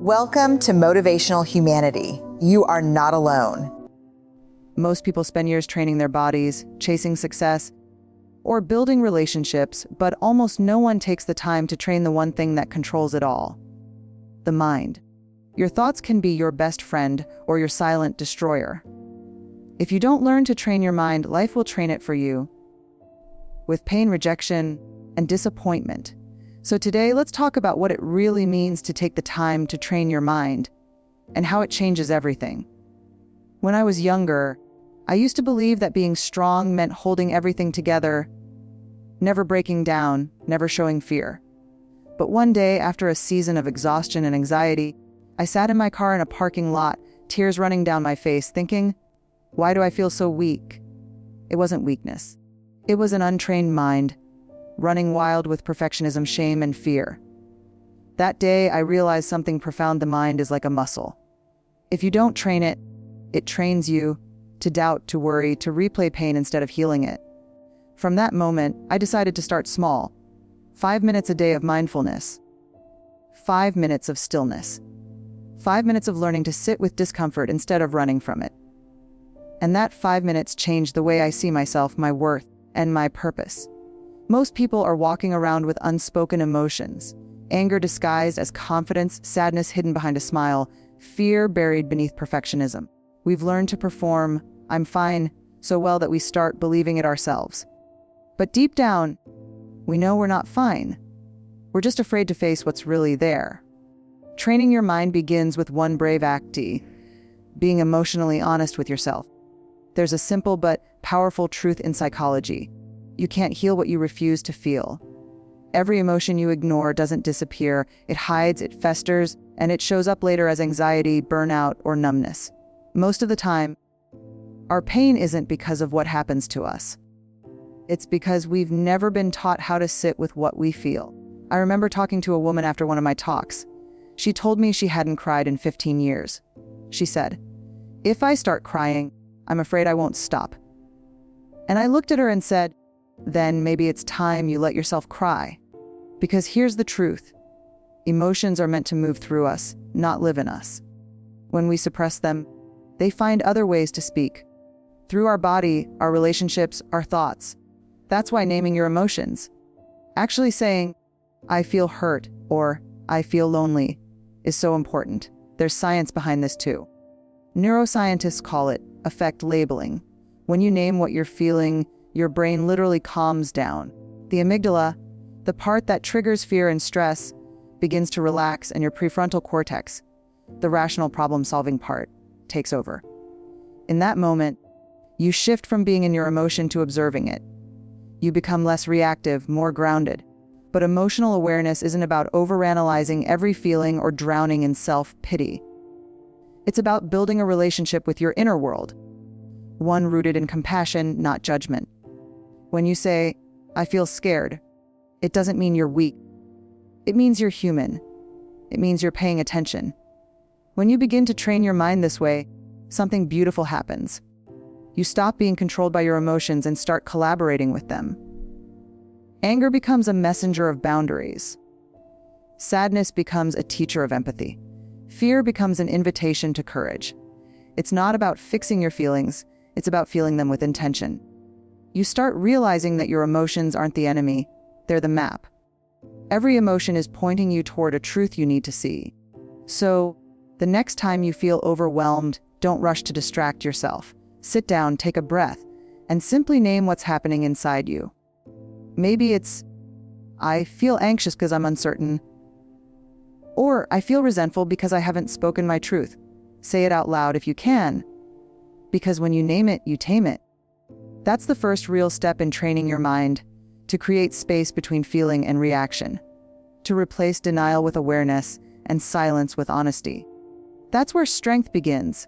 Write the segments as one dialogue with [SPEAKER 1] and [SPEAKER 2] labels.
[SPEAKER 1] Welcome to Motivational Humanity. You are not alone.
[SPEAKER 2] Most people spend years training their bodies, chasing success, or building relationships, but almost no one takes the time to train the one thing that controls it all: the mind. Your thoughts can be your best friend or your silent destroyer. If you don't learn to train your mind, life will train it for you, with pain, rejection, and disappointment. So today, let's talk about what it really means to take the time to train your mind and how it changes everything. When I was younger, I used to believe that being strong meant holding everything together, never breaking down, never showing fear. But one day, after a season of exhaustion and anxiety, I sat in my car in a parking lot, tears running down my face, thinking, why do I feel so weak? It wasn't weakness. It was an untrained mind, running wild with perfectionism, shame, and fear. That day, I realized something profound. The mind is like a muscle. If you don't train it, it trains you to doubt, to worry, to replay pain instead of healing it. From that moment, I decided to start small. 5 minutes a day of mindfulness. 5 minutes of stillness. 5 minutes of learning to sit with discomfort instead of running from it. And that 5 minutes changed the way I see myself, my worth, and my purpose. Most people are walking around with unspoken emotions: anger disguised as confidence, sadness hidden behind a smile, fear buried beneath perfectionism. We've learned to perform "I'm fine" so well that we start believing it ourselves. But deep down, we know we're not fine. We're just afraid to face what's really there. Training your mind begins with one brave act: being emotionally honest with yourself. There's a simple but powerful truth in psychology. You can't heal what you refuse to feel. Every emotion you ignore doesn't disappear. It hides, it festers, and it shows up later as anxiety, burnout, or numbness. Most of the time, our pain isn't because of what happens to us. It's because we've never been taught how to sit with what we feel. I remember talking to a woman after one of my talks. She told me she hadn't cried in 15 years. She said, "If I start crying, I'm afraid I won't stop." And I looked at her and said, then maybe it's time you let yourself cry. Because here's the truth. Emotions are meant to move through us, not live in us. When we suppress them, they find other ways to speak. Through our body, our relationships, our thoughts. That's why naming your emotions, actually saying, "I feel hurt" or "I feel lonely," is so important. There's science behind this too. Neuroscientists call it affect labeling. When you name what you're feeling, your brain literally calms down. The amygdala, the part that triggers fear and stress, begins to relax, and your prefrontal cortex, the rational problem-solving part, takes over. In that moment, you shift from being in your emotion to observing it. You become less reactive, more grounded. But emotional awareness isn't about overanalyzing every feeling or drowning in self-pity. It's about building a relationship with your inner world, one rooted in compassion, not judgment. When you say, "I feel scared," it doesn't mean you're weak. It means you're human. It means you're paying attention. When you begin to train your mind this way, something beautiful happens. You stop being controlled by your emotions and start collaborating with them. Anger becomes a messenger of boundaries. Sadness becomes a teacher of empathy. Fear becomes an invitation to courage. It's not about fixing your feelings, it's about feeling them with intention. You start realizing that your emotions aren't the enemy, they're the map. Every emotion is pointing you toward a truth you need to see. So, the next time you feel overwhelmed, don't rush to distract yourself. Sit down, take a breath, and simply name what's happening inside you. Maybe it's, "I feel anxious because I'm uncertain," or "I feel resentful because I haven't spoken my truth." Say it out loud if you can, because when you name it, you tame it. That's the first real step in training your mind, to create space between feeling and reaction, to replace denial with awareness and silence with honesty. That's where strength begins,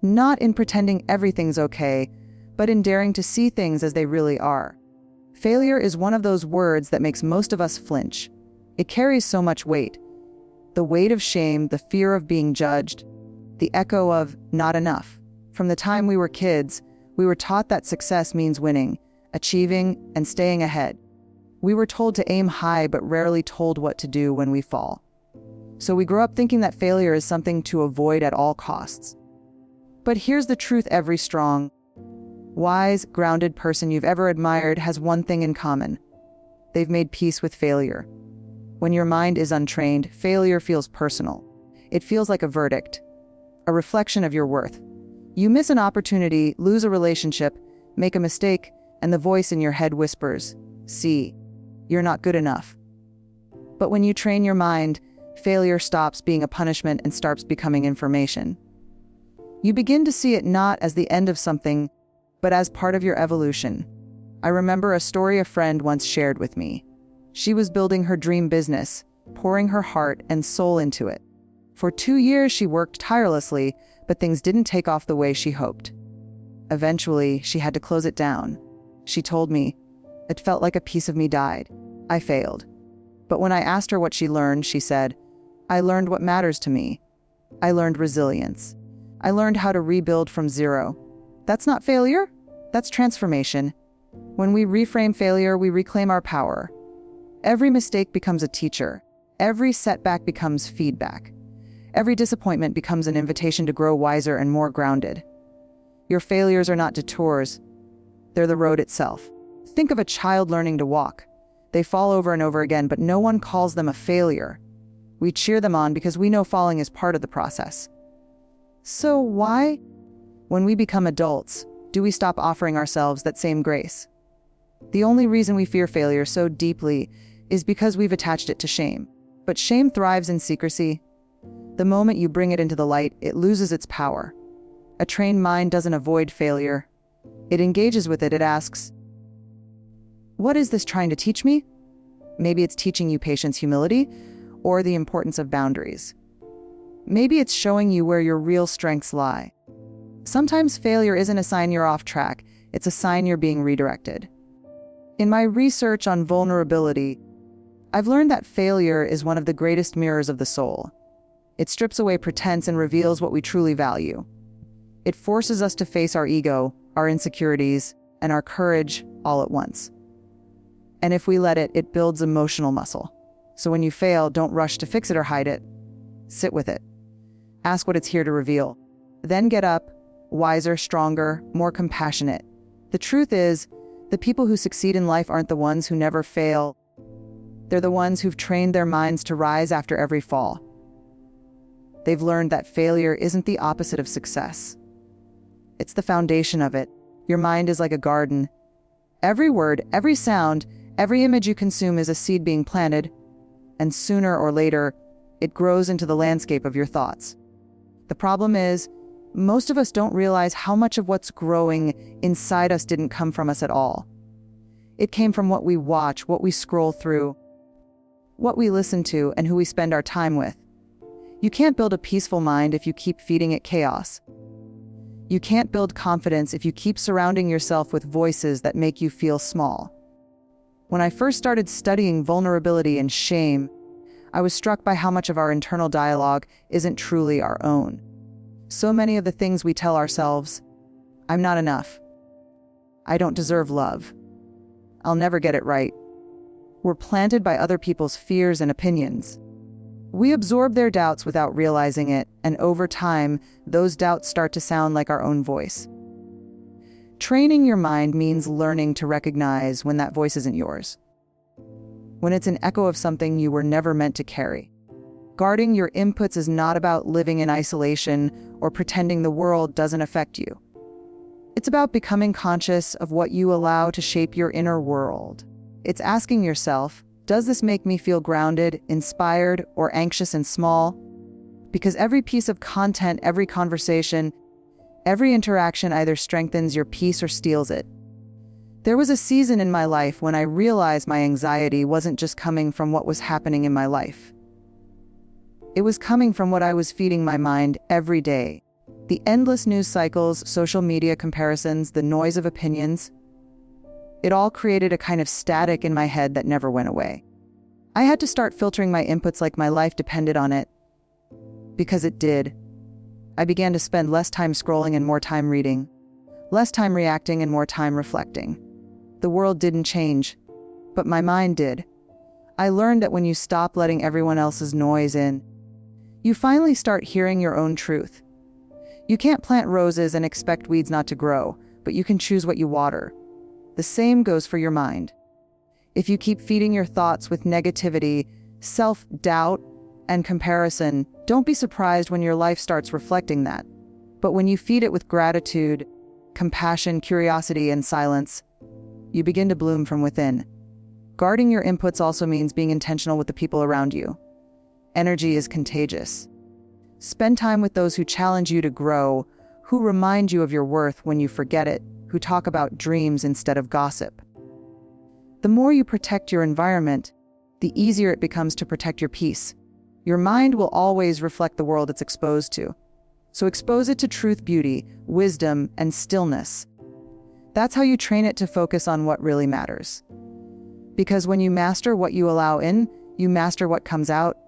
[SPEAKER 2] not in pretending everything's okay, but in daring to see things as they really are. Failure is one of those words that makes most of us flinch. It carries so much weight. The weight of shame, the fear of being judged, the echo of not enough. From the time we were kids, we were taught that success means winning, achieving, and staying ahead. We were told to aim high, but rarely told what to do when we fall. So we grow up thinking that failure is something to avoid at all costs. But here's the truth: every strong, wise, grounded person you've ever admired has one thing in common. They've made peace with failure. When your mind is untrained, failure feels personal. It feels like a verdict, a reflection of your worth. You miss an opportunity, lose a relationship, make a mistake, and the voice in your head whispers, "See, you're not good enough." But when you train your mind, failure stops being a punishment and starts becoming information. You begin to see it not as the end of something, but as part of your evolution. I remember a story a friend once shared with me. She was building her dream business, pouring her heart and soul into it. For 2 years, she worked tirelessly, but things didn't take off the way she hoped. Eventually, she had to close it down. She told me, "It felt like a piece of me died. I failed." But when I asked her what she learned, she said, "I learned what matters to me. I learned resilience. I learned how to rebuild from zero." That's not failure. That's transformation. When we reframe failure, we reclaim our power. Every mistake becomes a teacher. Every setback becomes feedback. Every disappointment becomes an invitation to grow wiser and more grounded. Your failures are not detours. They're the road itself. Think of a child learning to walk. They fall over and over again, but no one calls them a failure. We cheer them on because we know falling is part of the process. So why, when we become adults, do we stop offering ourselves that same grace? The only reason we fear failure so deeply is because we've attached it to shame. But shame thrives in secrecy. The moment you bring it into the light, it loses its power. A trained mind doesn't avoid failure. It engages with it. It asks, "What is this trying to teach me?" Maybe it's teaching you patience, humility, or the importance of boundaries. Maybe it's showing you where your real strengths lie. Sometimes failure isn't a sign you're off track. It's a sign you're being redirected. In my research on vulnerability, I've learned that failure is one of the greatest mirrors of the soul. It strips away pretense and reveals what we truly value. It forces us to face our ego, our insecurities, and our courage all at once. And if we let it, it builds emotional muscle. So when you fail, don't rush to fix it or hide it. Sit with it. Ask what it's here to reveal. Then get up, wiser, stronger, more compassionate. The truth is, the people who succeed in life aren't the ones who never fail. They're the ones who've trained their minds to rise after every fall. They've learned that failure isn't the opposite of success. It's the foundation of it. Your mind is like a garden. Every word, every sound, every image you consume is a seed being planted, and sooner or later, it grows into the landscape of your thoughts. The problem is, most of us don't realize how much of what's growing inside us didn't come from us at all. It came from what we watch, what we scroll through, what we listen to, and who we spend our time with. You can't build a peaceful mind if you keep feeding it chaos. You can't build confidence if you keep surrounding yourself with voices that make you feel small. When I first started studying vulnerability and shame, I was struck by how much of our internal dialogue isn't truly our own. So many of the things we tell ourselves, "I'm not enough. I don't deserve love. I'll never get it right," were planted by other people's fears and opinions. We absorb their doubts without realizing it, and over time, those doubts start to sound like our own voice. Training your mind means learning to recognize when that voice isn't yours, when it's an echo of something you were never meant to carry. Guarding your inputs is not about living in isolation or pretending the world doesn't affect you. It's about becoming conscious of what you allow to shape your inner world. It's asking yourself, does this make me feel grounded, inspired, or anxious and small? Because every piece of content, every conversation, every interaction either strengthens your peace or steals it. There was a season in my life when I realized my anxiety wasn't just coming from what was happening in my life. It was coming from what I was feeding my mind every day. The endless news cycles, social media comparisons, the noise of opinions. It all created a kind of static in my head that never went away. I had to start filtering my inputs like my life depended on it. Because it did. I began to spend less time scrolling and more time reading. Less time reacting and more time reflecting. The world didn't change, but my mind did. I learned that when you stop letting everyone else's noise in, You finally start hearing your own truth. You can't plant roses and expect weeds not to grow, but you can choose what you water. The same goes for your mind. If you keep feeding your thoughts with negativity, self-doubt, and comparison, don't be surprised when your life starts reflecting that. But when you feed it with gratitude, compassion, curiosity, and silence, you begin to bloom from within. Guarding your inputs also means being intentional with the people around you. Energy is contagious. Spend time with those who challenge you to grow, who remind you of your worth when you forget it, who talk about dreams instead of gossip. The more you protect your environment, the easier it becomes to protect your peace. Your mind will always reflect the world it's exposed to. So expose it to truth, beauty, wisdom, and stillness. That's how you train it to focus on what really matters. Because when you master what you allow in, you master what comes out.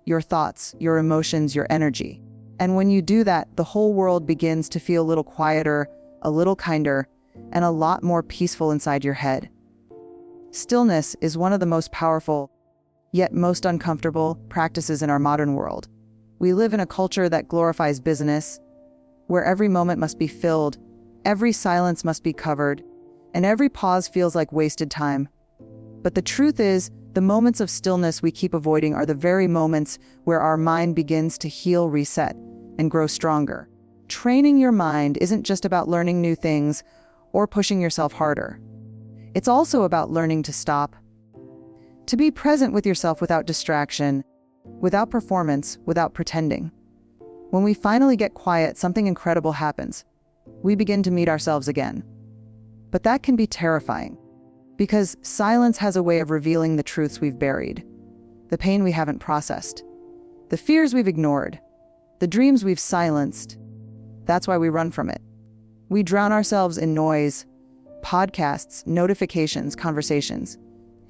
[SPEAKER 2] Your thoughts, your emotions, your energy. And when you do that, the whole world begins to feel a little quieter, a little kinder, and a lot more peaceful inside your head. Stillness is one of the most powerful, yet most uncomfortable, practices in our modern world. We live in a culture that glorifies busyness, where every moment must be filled, every silence must be covered, and every pause feels like wasted time. But the truth is, the moments of stillness we keep avoiding are the very moments where our mind begins to heal, reset, and grow stronger. Training your mind isn't just about learning new things or pushing yourself harder. It's also about learning to stop, to be present with yourself without distraction, without performance, without pretending. When we finally get quiet, something incredible happens. We begin to meet ourselves again. But that can be terrifying, because silence has a way of revealing the truths we've buried, the pain we haven't processed, the fears we've ignored, the dreams we've silenced. That's why we run from it. We drown ourselves in noise, podcasts, notifications, conversations,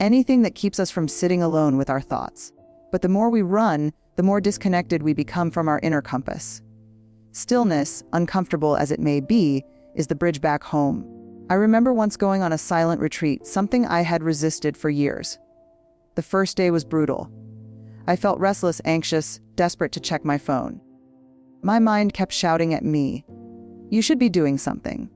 [SPEAKER 2] anything that keeps us from sitting alone with our thoughts. But the more we run, the more disconnected we become from our inner compass. Stillness, uncomfortable as it may be, is the bridge back home. I remember once going on a silent retreat, something I had resisted for years. The first day was brutal. I felt restless, anxious, desperate to check my phone. My mind kept shouting at me, "You should be doing something."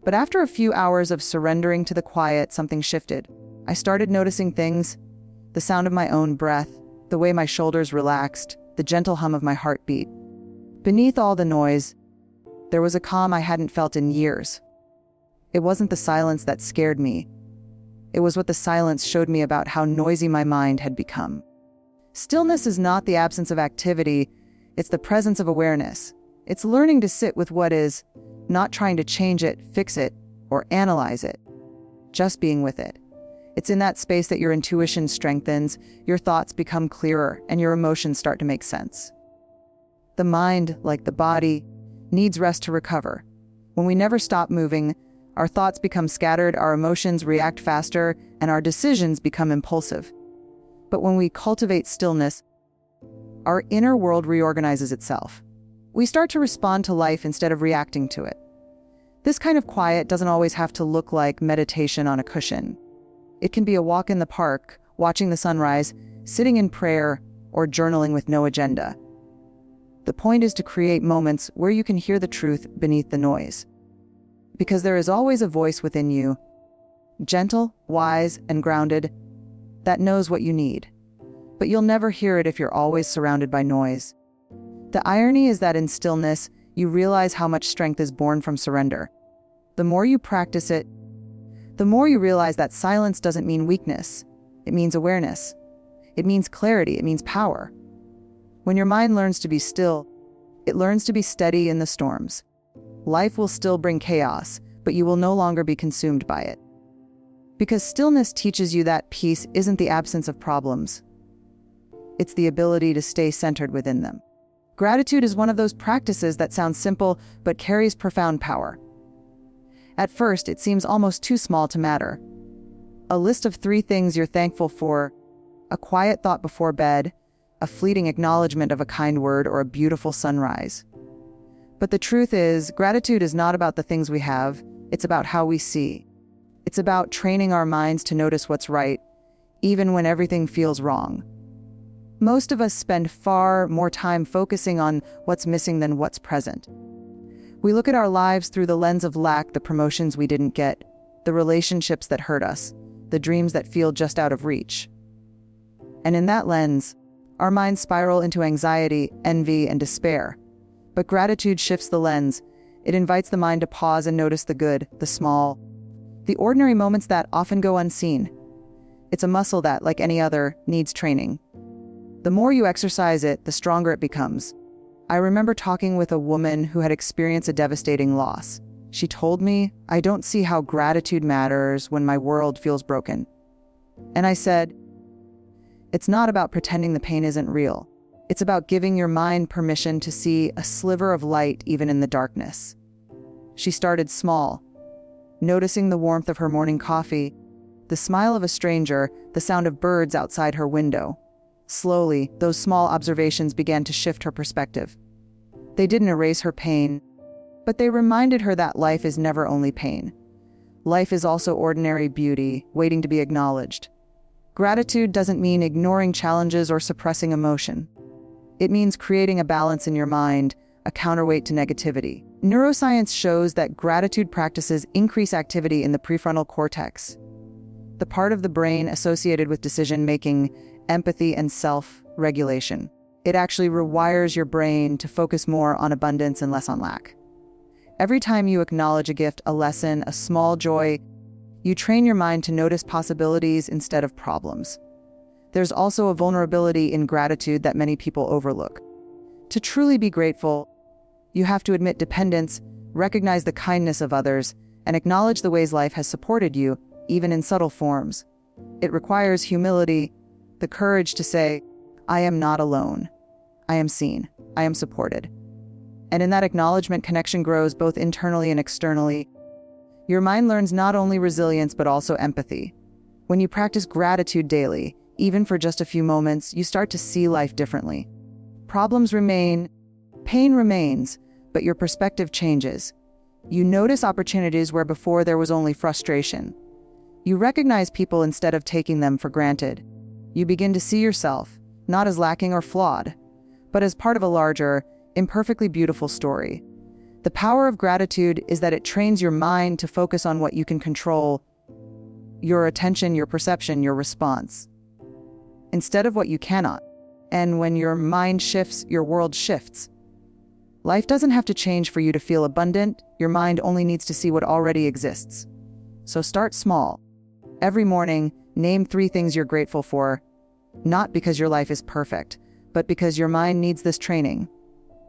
[SPEAKER 2] But after a few hours of surrendering to the quiet, something shifted. I started noticing things, the sound of my own breath, the way my shoulders relaxed, the gentle hum of my heartbeat. Beneath all the noise, there was a calm I hadn't felt in years. It wasn't the silence that scared me. It was what the silence showed me about how noisy my mind had become. Stillness is not the absence of activity, it's the presence of awareness. It's learning to sit with what is, not trying to change it, fix it, or analyze it. Just being with it. It's in that space that your intuition strengthens, your thoughts become clearer, and your emotions start to make sense. The mind, like the body, needs rest to recover. When we never stop moving, our thoughts become scattered, our emotions react faster, and our decisions become impulsive. But when we cultivate stillness, our inner world reorganizes itself. We start to respond to life instead of reacting to it. This kind of quiet doesn't always have to look like meditation on a cushion. It can be a walk in the park, watching the sunrise, sitting in prayer, or journaling with no agenda. The point is to create moments where you can hear the truth beneath the noise. Because there is always a voice within you, gentle, wise, and grounded, that knows what you need. But you'll never hear it if you're always surrounded by noise. The irony is that in stillness, you realize how much strength is born from surrender. The more you practice it, the more you realize that silence doesn't mean weakness. It means awareness. It means clarity. It means power. When your mind learns to be still, it learns to be steady in the storms. Life will still bring chaos, but you will no longer be consumed by it. Because stillness teaches you that peace isn't the absence of problems. It's the ability to stay centered within them. Gratitude is one of those practices that sounds simple, but carries profound power. At first, it seems almost too small to matter. A list of 3 things you're thankful for, a quiet thought before bed, a fleeting acknowledgement of a kind word, or a beautiful sunrise. But the truth is, gratitude is not about the things we have, it's about how we see. It's about training our minds to notice what's right, even when everything feels wrong. Most of us spend far more time focusing on what's missing than what's present. We look at our lives through the lens of lack, the promotions we didn't get, the relationships that hurt us, the dreams that feel just out of reach. And in that lens, our minds spiral into anxiety, envy, and despair. But gratitude shifts the lens. It invites the mind to pause and notice the good, the small, the ordinary moments that often go unseen. It's a muscle that, like any other, needs training. The more you exercise it, the stronger it becomes. I remember talking with a woman who had experienced a devastating loss. She told me, "I don't see how gratitude matters when my world feels broken." And I said, "It's not about pretending the pain isn't real. It's about giving your mind permission to see a sliver of light even in the darkness." She started small, noticing the warmth of her morning coffee, the smile of a stranger, the sound of birds outside her window. Slowly, those small observations began to shift her perspective. They didn't erase her pain, but they reminded her that life is never only pain. Life is also ordinary beauty, waiting to be acknowledged. Gratitude doesn't mean ignoring challenges or suppressing emotion. It means creating a balance in your mind, a counterweight to negativity. Neuroscience shows that gratitude practices increase activity in the prefrontal cortex, the part of the brain associated with decision-making, empathy, and self-regulation. It actually rewires your brain to focus more on abundance and less on lack. Every time you acknowledge a gift, a lesson, a small joy, you train your mind to notice possibilities instead of problems. There's also a vulnerability in gratitude that many people overlook. To truly be grateful, you have to admit dependence, recognize the kindness of others, and acknowledge the ways life has supported you, even in subtle forms. It requires humility, the courage to say, "I am not alone. I am seen. I am supported." And in that acknowledgement, connection grows both internally and externally. Your mind learns not only resilience, but also empathy. When you practice gratitude daily, even for just a few moments, you start to see life differently. Problems remain, pain remains, but your perspective changes. You notice opportunities where before there was only frustration. You recognize people instead of taking them for granted. You begin to see yourself, not as lacking or flawed, but as part of a larger, imperfectly beautiful story. The power of gratitude is that it trains your mind to focus on what you can control, your attention, your perception, your response, instead of what you cannot. And when your mind shifts, your world shifts. Life doesn't have to change for you to feel abundant. Your mind only needs to see what already exists. So start small. Every morning, name 3 things you're grateful for, not because your life is perfect, but because your mind needs this training.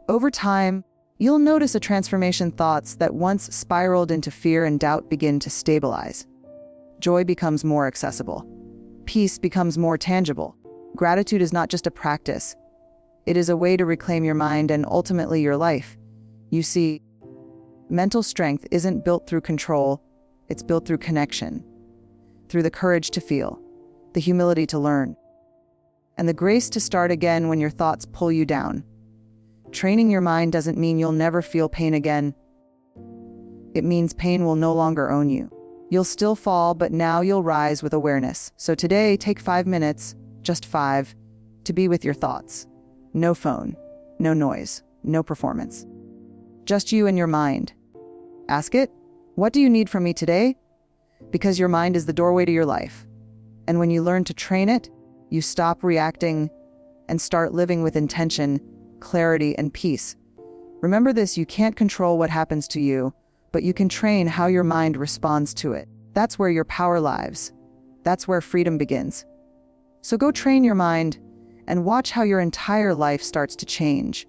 [SPEAKER 2] Over time, you'll notice a transformation. Thoughts that once spiraled into fear and doubt begin to stabilize. Joy becomes more accessible. Peace becomes more tangible. Gratitude is not just a practice. It is a way to reclaim your mind and ultimately your life. You see, mental strength isn't built through control, it's built through connection, through the courage to feel, the humility to learn, and the grace to start again when your thoughts pull you down. Training your mind doesn't mean you'll never feel pain again. It means pain will no longer own you. You'll still fall, but now you'll rise with awareness. So today, take 5 minutes, just 5, to be with your thoughts. No phone, no noise, no performance. Just you and your mind. Ask it, "What do you need from me today?" Because your mind is the doorway to your life. And when you learn to train it, you stop reacting and start living with intention, clarity, and peace. Remember this, you can't control what happens to you, but you can train how your mind responds to it. That's where your power lies. That's where freedom begins. So go train your mind and watch how your entire life starts to change.